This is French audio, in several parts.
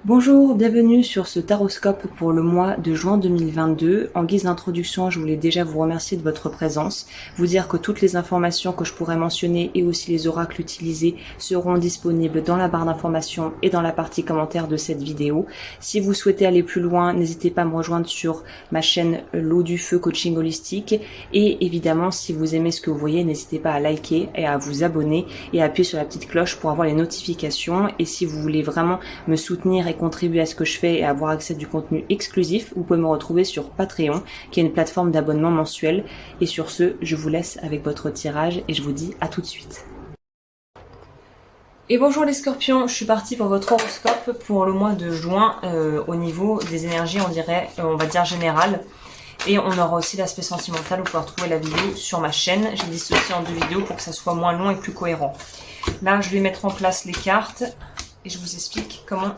Bonjour, bienvenue sur ce taroscope pour le mois de juin 2022. En guise d'introduction, je voulais déjà vous remercier de votre présence, vous dire que toutes les informations que je pourrais mentionner et aussi les oracles utilisés seront disponibles dans la barre d'informations et dans la partie commentaire de cette vidéo. Si vous souhaitez aller plus loin, n'hésitez pas à me rejoindre sur ma chaîne L'eau du feu coaching holistique et évidemment si vous aimez ce que vous voyez, n'hésitez pas à liker et à vous abonner et à appuyer sur la petite cloche pour avoir les notifications. Et si vous voulez vraiment me soutenir et contribuer à ce que je fais et avoir accès à du contenu exclusif, vous pouvez me retrouver sur Patreon, qui est une plateforme d'abonnement mensuel. Et sur ce, je vous laisse avec votre tirage et je vous dis à tout de suite. Et bonjour les scorpions, je suis partie pour votre horoscope pour le mois de juin au niveau des énergies, on va dire générales. Et on aura aussi l'aspect sentimental, vous pouvez retrouver la vidéo sur ma chaîne. J'ai dissocié en 2 vidéos pour que ça soit moins long et plus cohérent. Là, je vais mettre en place les cartes et je vous explique comment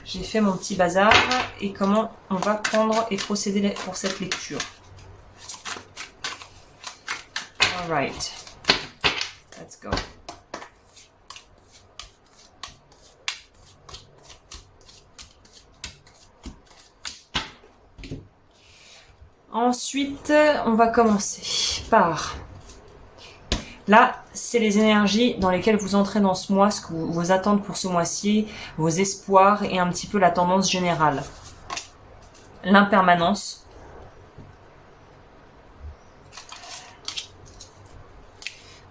j'ai fait mon petit bazar et comment on va prendre et procéder pour cette lecture. Alright, let's go. Ensuite, on va commencer par... Là, c'est les énergies dans lesquelles vous entrez dans ce mois, vos attentes pour ce mois-ci, vos espoirs et un petit peu la tendance générale. L'impermanence.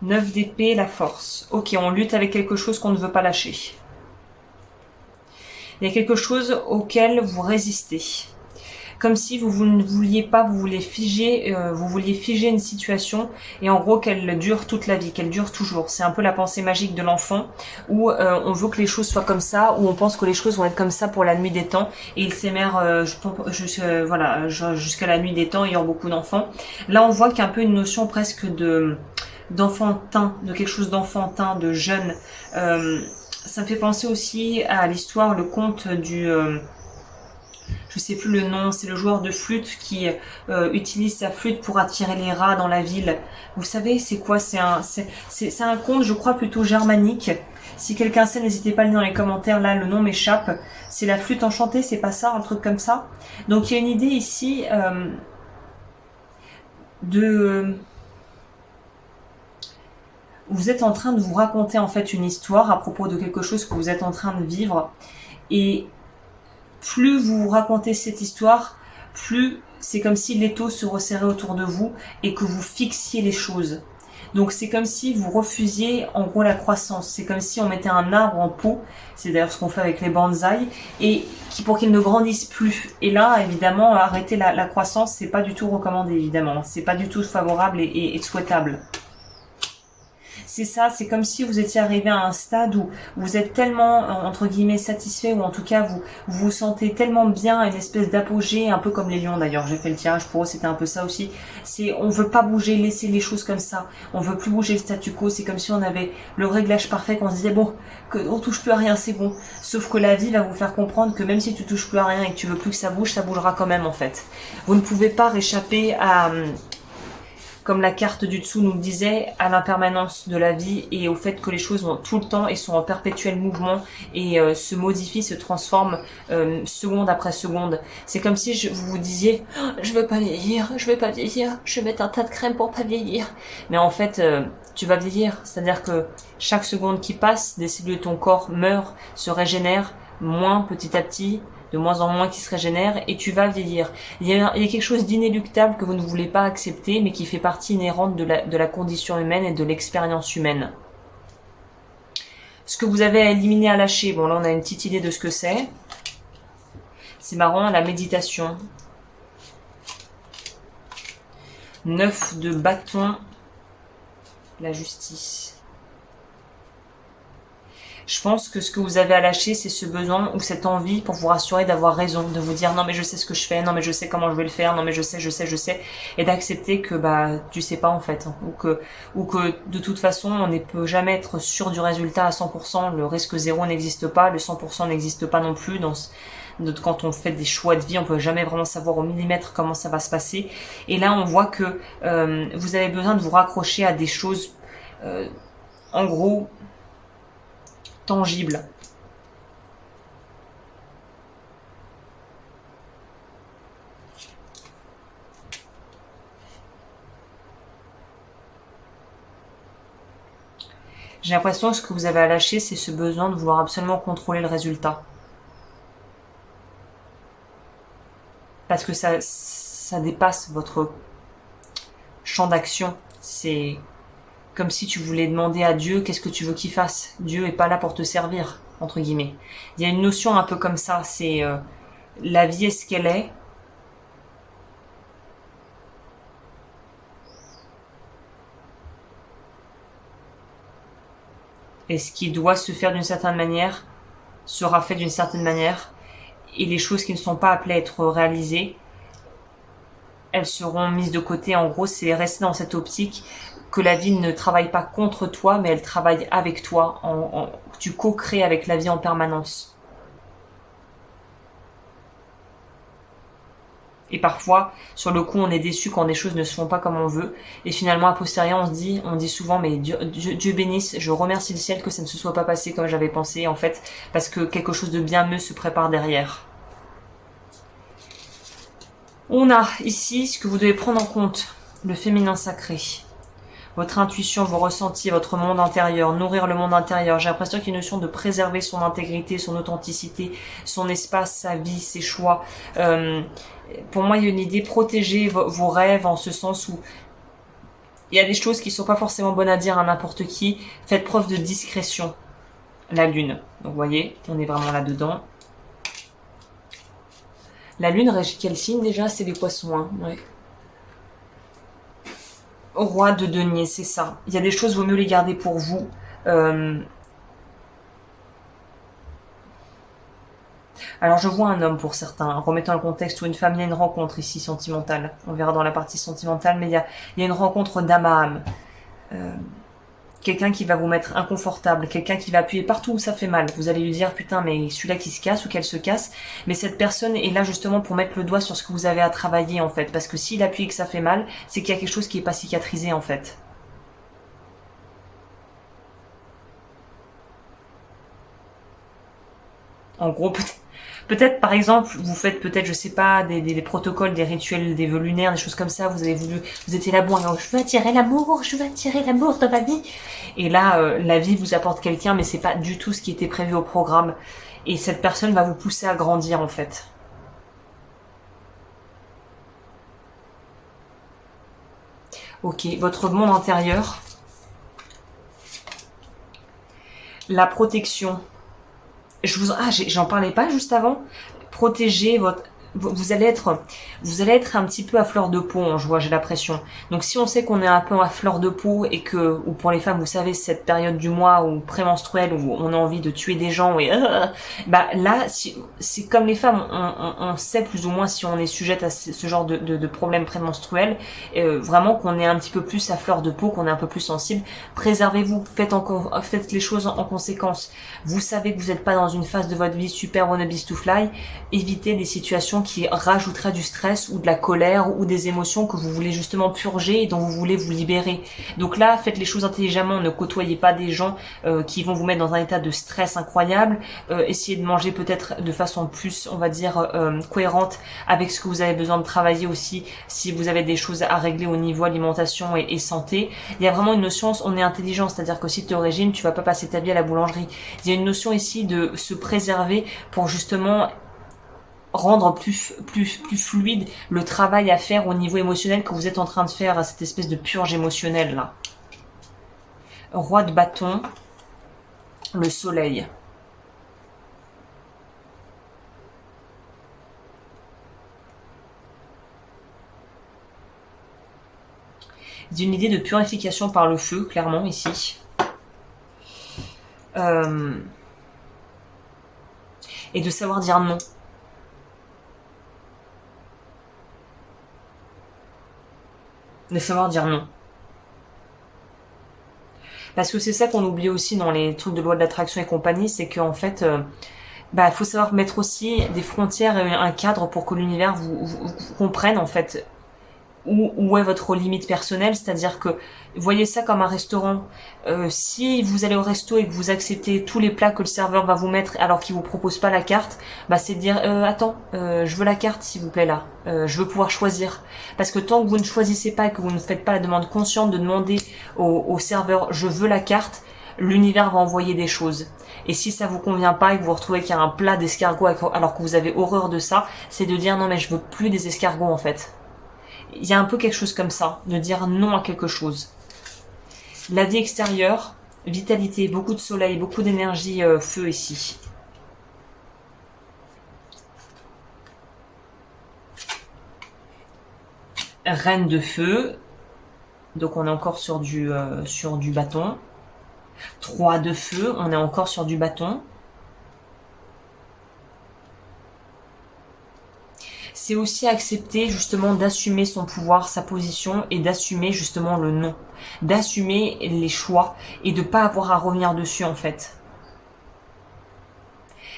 Neuf d'épée, la force. Ok, on lutte avec quelque chose qu'on ne veut pas lâcher. Il y a quelque chose auquel vous résistez. Comme si vous ne vouliez pas, vous vouliez figer une situation et en gros qu'elle dure toute la vie, qu'elle dure toujours. C'est un peu la pensée magique de l'enfant où on veut que les choses soient comme ça, où on pense que les choses vont être comme ça pour la nuit des temps et il s'émère jusqu'à la nuit des temps ayant beaucoup d'enfants. Là on voit qu'il y a un peu une notion presque d'enfantin, de quelque chose d'enfantin, de jeune. Ça me fait penser aussi à l'histoire, le conte du... je sais plus le nom, c'est le joueur de flûte qui utilise sa flûte pour attirer les rats dans la ville. Vous savez, c'est quoi? C'est un conte, je crois, plutôt germanique. Si quelqu'un sait, n'hésitez pas à le dire dans les commentaires, là, le nom m'échappe. C'est la flûte enchantée, c'est pas ça, un truc comme ça? Donc il y a une idée ici vous êtes en train de vous raconter en fait une histoire à propos de quelque chose que vous êtes en train de vivre et plus vous racontez cette histoire, plus c'est comme si l'étau se resserrait autour de vous et que vous fixiez les choses. Donc c'est comme si vous refusiez en gros la croissance. C'est comme si on mettait un arbre en pot, c'est d'ailleurs ce qu'on fait avec les bonsaïs, et pour qu'il ne grandisse plus. Et là, évidemment, arrêter la croissance, c'est pas du tout recommandé, évidemment. C'est pas du tout favorable et souhaitable. C'est ça, c'est comme si vous étiez arrivé à un stade où vous êtes tellement, entre guillemets, satisfait, ou en tout cas, vous vous sentez tellement bien, à une espèce d'apogée, un peu comme les lions d'ailleurs, j'ai fait le tirage pour eux, c'était un peu ça aussi. C'est, on veut pas bouger, laisser les choses comme ça, on veut plus bouger le statu quo, c'est comme si on avait le réglage parfait, qu'on se disait, bon, on touche plus à rien, c'est bon. Sauf que la vie va vous faire comprendre que même si tu touches plus à rien et que tu veux plus que ça bougera quand même en fait. Vous ne pouvez pas réchapper à... comme la carte du dessous nous le disait, à l'impermanence de la vie et au fait que les choses vont tout le temps et sont en perpétuel mouvement et se modifient, se transforment seconde après seconde. C'est comme si vous vous disiez oh, je veux pas vieillir, je vais pas vieillir, je vais mettre un tas de crème pour pas vieillir. Mais en fait, tu vas vieillir. C'est-à-dire que chaque seconde qui passe, des cellules de ton corps meurent, se régénèrent, moins petit à petit, de moins en moins qui se régénère et tu vas vieillir. Il y a quelque chose d'inéluctable que vous ne voulez pas accepter mais qui fait partie inhérente de la condition humaine et de l'expérience humaine. Ce que vous avez à éliminer, à lâcher, bon là on a une petite idée de ce que c'est. C'est marrant, la méditation. 9 de bâton, la justice. Je pense que ce que vous avez à lâcher, c'est ce besoin ou cette envie pour vous rassurer d'avoir raison, de vous dire non mais je sais ce que je fais, non mais je sais comment je vais le faire, non mais je sais, et d'accepter que bah tu sais pas en fait, hein, ou que de toute façon on ne peut jamais être sûr du résultat à 100%, le risque zéro n'existe pas, le 100% n'existe pas non plus quand on fait des choix de vie, on peut jamais vraiment savoir au millimètre comment ça va se passer. Et là, on voit que vous avez besoin de vous raccrocher à des choses, en gros, tangibles. J'ai l'impression que ce que vous avez à lâcher, c'est ce besoin de vouloir absolument contrôler le résultat. Parce que ça dépasse votre champ d'action. C'est comme si tu voulais demander à Dieu qu'est-ce que tu veux qu'il fasse. Dieu est pas là pour te servir, entre guillemets. Il y a une notion un peu comme ça, c'est la vie est ce qu'elle est. Et ce qui doit se faire d'une certaine manière sera fait d'une certaine manière. Et les choses qui ne sont pas appelées à être réalisées, elles seront mises de côté. En gros, c'est rester dans cette optique que la vie ne travaille pas contre toi, mais elle travaille avec toi. Tu co-crées avec la vie en permanence. Et parfois, sur le coup, on est déçu quand des choses ne se font pas comme on veut. Et finalement, a posteriori, on dit souvent, mais Dieu bénisse, je remercie le ciel que ça ne se soit pas passé comme j'avais pensé, en fait, parce que quelque chose de bien mieux se prépare derrière. On a ici ce que vous devez prendre en compte, le féminin sacré. Votre intuition, vos ressentis, votre monde intérieur, nourrir le monde intérieur. J'ai l'impression qu'il y a une notion de préserver son intégrité, son authenticité, son espace, sa vie, ses choix. Pour moi, il y a une idée, protéger vos rêves en ce sens où il y a des choses qui sont pas forcément bonnes à dire à n'importe qui. Faites preuve de discrétion. La lune. Donc, vous voyez, on est vraiment là-dedans. La lune régit quel signe déjà? C'est les poissons, hein. Ouais. Roi de denier, c'est ça. Il y a des choses, vaut mieux les garder pour vous. Alors je vois un homme pour certains, remettant le contexte, ou une femme, il y a une rencontre ici sentimentale. On verra dans la partie sentimentale, mais il y a une rencontre d'âme à âme. Quelqu'un qui va vous mettre inconfortable, quelqu'un qui va appuyer partout où ça fait mal. Vous allez lui dire, putain, mais celui-là qui se casse ou qu'elle se casse. Mais cette personne est là justement pour mettre le doigt sur ce que vous avez à travailler, en fait. Parce que s'il appuie et que ça fait mal, c'est qu'il y a quelque chose qui n'est pas cicatrisé, en fait. En gros, peut-être par exemple, vous faites peut-être, je sais pas, des protocoles, des rituels, des vœux lunaires, des choses comme ça. Vous avez voulu, vous étiez là, bon, alors je veux attirer l'amour dans ma vie. Et là, la vie vous apporte quelqu'un, mais c'est pas du tout ce qui était prévu au programme. Et cette personne va vous pousser à grandir, en fait. Ok, votre monde intérieur, la protection. J'en parlais pas juste avant. Protéger votre, vous allez être un petit peu à fleur de peau, hein, j'ai l'impression. Donc si on sait qu'on est un peu à fleur de peau et que, ou pour les femmes, vous savez, cette période du mois ou prémenstruelle où on a envie de tuer des gens et bah là, c'est comme les femmes, on sait plus ou moins si on est sujette à ce genre de problème prémenstruel, vraiment qu'on est un petit peu plus à fleur de peau, qu'on est un peu plus sensible. Préservez-vous, faites les choses en conséquence. Vous savez que vous n'êtes pas dans une phase de votre vie super on a beast to fly. Évitez des situations qui rajouteraient du stress ou de la colère ou des émotions que vous voulez justement purger et dont vous voulez vous libérer. Donc là, faites les choses intelligemment, ne côtoyez pas des gens qui vont vous mettre dans un état de stress incroyable. Essayez de manger peut-être de façon plus, on va dire, cohérente avec ce que vous avez besoin de travailler aussi, si vous avez des choses à régler au niveau alimentation et santé. Il y a vraiment une notion, on est intelligent, c'est-à-dire que si tu es au régime, tu vas pas passer ta vie à la boulangerie. Il y a une notion ici de se préserver pour justement rendre plus fluide le travail à faire au niveau émotionnel que vous êtes en train de faire, à cette espèce de purge émotionnelle là. Roi de bâton, le soleil. D'une idée de purification par le feu, clairement ici. Et de savoir dire non. De savoir dire non. Parce que c'est ça qu'on oublie aussi dans les trucs de loi de l'attraction et compagnie, c'est qu'en fait, faut savoir mettre aussi des frontières et un cadre pour que l'univers vous comprenne en fait où est votre limite personnelle, c'est-à-dire que voyez ça comme un restaurant. Si vous allez au resto et que vous acceptez tous les plats que le serveur va vous mettre alors qu'il vous propose pas la carte, c'est de dire attends, je veux la carte s'il vous plaît là. Je veux pouvoir choisir. Parce que tant que vous ne choisissez pas et que vous ne faites pas la demande consciente de demander au serveur je veux la carte, l'univers va envoyer des choses. Et si ça vous convient pas et que vous retrouvez qu'il y a un plat d'escargots alors que vous avez horreur de ça, c'est de dire non mais je veux plus des escargots en fait. Il y a un peu quelque chose comme ça, de dire non à quelque chose. La vie extérieure, vitalité, beaucoup de soleil, beaucoup d'énergie feu ici. Reine de feu, donc on est encore sur du bâton. 3 de feu, on est encore sur du bâton. C'est aussi accepter justement d'assumer son pouvoir, sa position et d'assumer justement le non. D'assumer les choix et de ne pas avoir à revenir dessus en fait.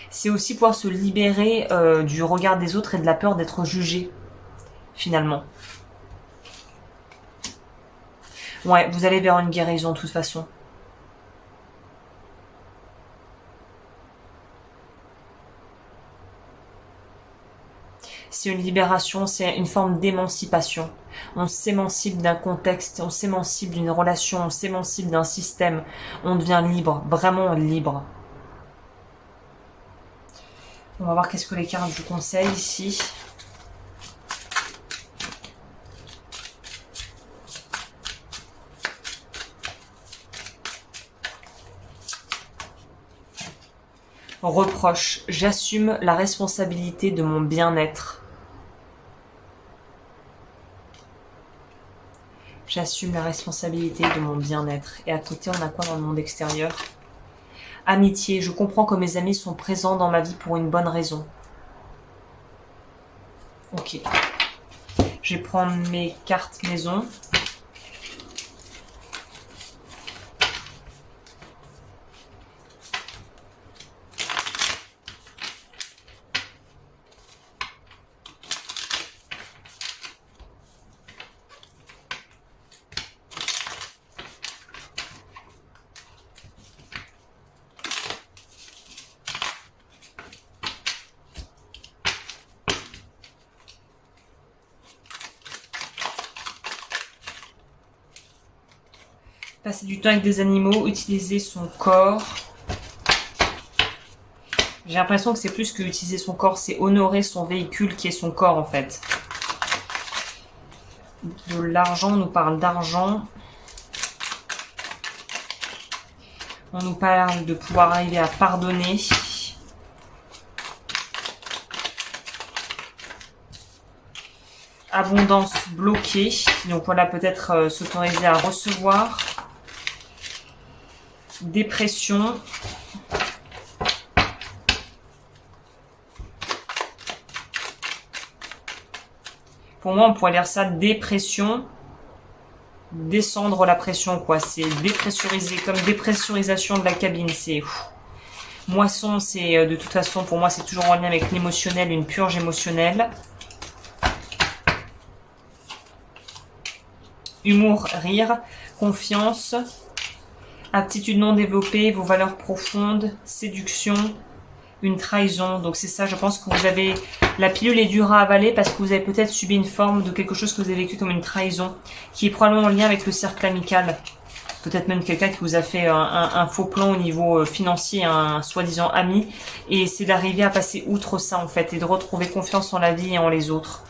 C'est aussi pouvoir se libérer du regard des autres et de la peur d'être jugé finalement. Ouais, vous allez vers une guérison de toute façon. C'est une libération, c'est une forme d'émancipation. On s'émancipe d'un contexte, on s'émancipe d'une relation, on s'émancipe d'un système. On devient libre, vraiment libre. On va voir qu'est-ce que les cartes vous conseillent ici. Reproche, j'assume la responsabilité de mon bien-être. J'assume la responsabilité de mon bien-être. Et à côté, on a quoi dans le monde extérieur? Amitié, je comprends que mes amis sont présents dans ma vie pour une bonne raison. Ok. Je vais prendre mes cartes maison. Passer du temps avec des animaux, utiliser son corps. J'ai l'impression que c'est plus que utiliser son corps, c'est honorer son véhicule qui est son corps en fait. De l'argent, on nous parle d'argent. On nous parle de pouvoir arriver à pardonner. Abondance bloquée. Donc voilà, peut-être s'autoriser à recevoir. Dépression. Pour moi, on pourrait lire ça dépression. Descendre la pression, quoi. C'est dépressuriser, comme dépressurisation de la cabine. C'est moisson, c'est de toute façon, pour moi, c'est toujours en lien avec l'émotionnel, une purge émotionnelle. Humour, rire, confiance. Aptitude non développée, vos valeurs profondes, séduction, une trahison. Donc c'est ça, je pense que vous avez... La pilule est dure à avaler parce que vous avez peut-être subi une forme de quelque chose que vous avez vécu comme une trahison, qui est probablement en lien avec le cercle amical. Peut-être même quelqu'un qui vous a fait un faux plan au niveau financier, un soi-disant ami. Et c'est d'arriver à passer outre ça en fait, et de retrouver confiance en la vie et en les autres.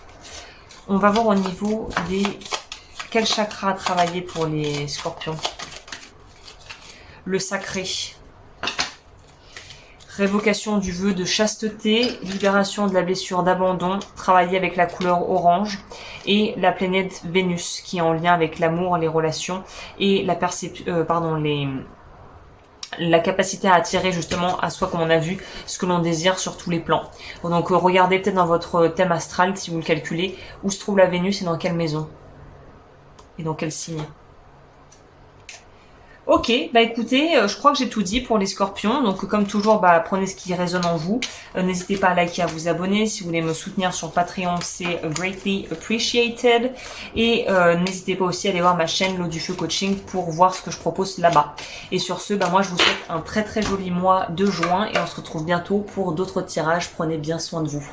On va voir au niveau des... Quel chakra travailler pour les scorpions? Le sacré. Révocation du vœu de chasteté, libération de la blessure d'abandon, travailler avec la couleur orange et la planète Vénus qui est en lien avec l'amour, les relations et la la capacité à attirer justement à soi, comme on a vu, ce que l'on désire sur tous les plans. Donc regardez peut-être dans votre thème astral, si vous le calculez, où se trouve la Vénus et dans quelle maison et dans quel signe. Ok, bah écoutez, je crois que j'ai tout dit pour les scorpions. Donc comme toujours, bah prenez ce qui résonne en vous. N'hésitez pas à liker, à vous abonner. Si vous voulez me soutenir sur Patreon, c'est greatly appreciated. Et n'hésitez pas aussi à aller voir ma chaîne L'eau du feu coaching pour voir ce que je propose là-bas. Et sur ce, bah moi je vous souhaite un très très joli mois de juin et on se retrouve bientôt pour d'autres tirages. Prenez bien soin de vous.